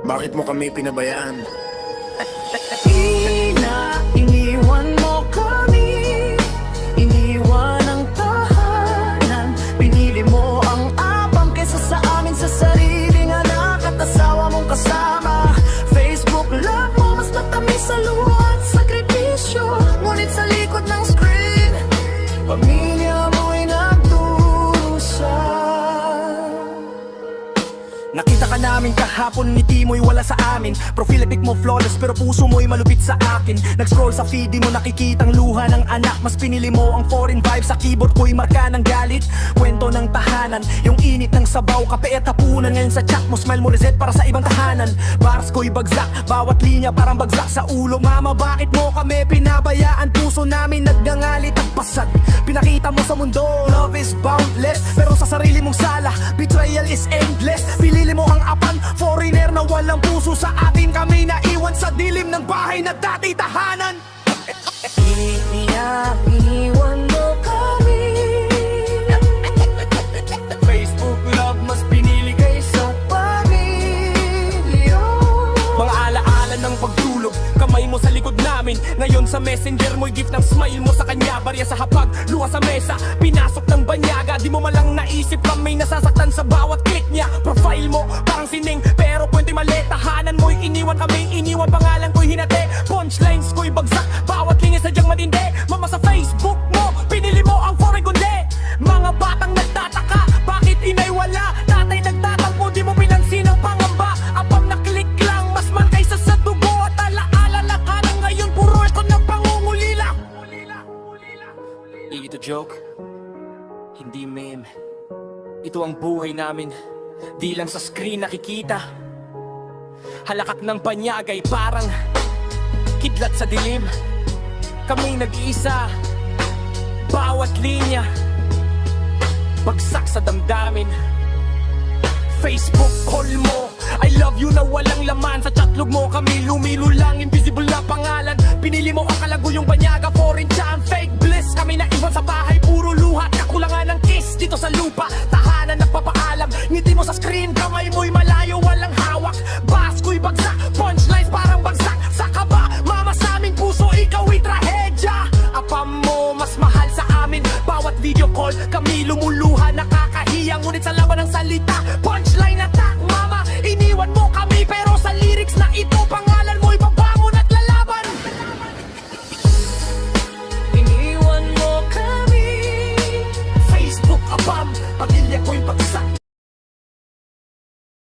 Bakit mo kami pinabayaan? Iniwan mo kami, iniwan ang tahanan. Pinili mo ang abang kesa sa amin, sa sariling anak at asawa mong kasama. Facebook love mo mas matamis sa luha at sakripisyo. Ngunit sa likod ng screen, pamilya mo'y nagdurusa. Nakita ka namin kahapon, ngiti mo'y wala sa amin. Profile pic mo flawless pero puso mo'y malupit sa akin. Nag-scroll sa feed, di mo nakikitang luha ng anak. Mas pinili mo ang foreign vibe, sa keyboard ko'y marka ng galit. Kwento ng tahanan, yung init ng sabaw, kape at hapunan. Ngayon sa chat mo, smile mo reset para sa ibang tahanan. Bars ko'y bagsak, bawat linya parang bagsak sa ulo. Mama, bakit mo kami pinabayaan? Puso namin nagngangalit at pasad. Pinakita mo sa mundo, love is boundless. Pero sa sarili mong sala, betrayal is endless. Pinili mo ang apan, foreigner na walang puso. Sa atin kami naiwan sa dilim ng bahay na dati tahanan. Iniwan mo kami. Facebook love mas pinili kaysa pamilya. Mga alaala ng pagtulog, kamay mo sa likod namin. Ngayon sa messenger mo'y gift ng smile mo sa kanya. Barya sa hapag, luha sa mesa, pinasok ng banyaga. Di mo malang naisip pa may nasasaktan sa bawat click niya. Profile mo parang sining pero puwente mali. Tahanan mo'y iniwan kami, iniwan pangalan ko'y hinate. Punchlines ko'y bagsak, bawat linya sadyang matindi. Mama sa Facebook mo, pinili mo ang foreign kundi. Mga batang nagtataka, bakit inay wala? Tatay nagtatampo, di mo pinansin ang pangamba. Apam na click lang, mas man kaysa sa dugo. At alaala ka na ngayon, puro ito na pangungulila. Ito joke, hindi meme. Ito ang buhay namin, di lang sa screen nakikita. Halakak ng banyagay parang kidlat sa dilim. Kaming nag-iisa, bawat linya bagsak sa damdamin. Facebook call mo, I love you na walang laman. Sa chatlog mo kami lumilo lang, invisible na pangalan. Pinili mo ang kalaguyong banyaga, foreign charm, fake bliss. Kami na iwan sa bahay, puro luha, kakulangan ng kiss dito sa lupa. Tahanan nagpapaalam, ngiti mo sa screen, kamay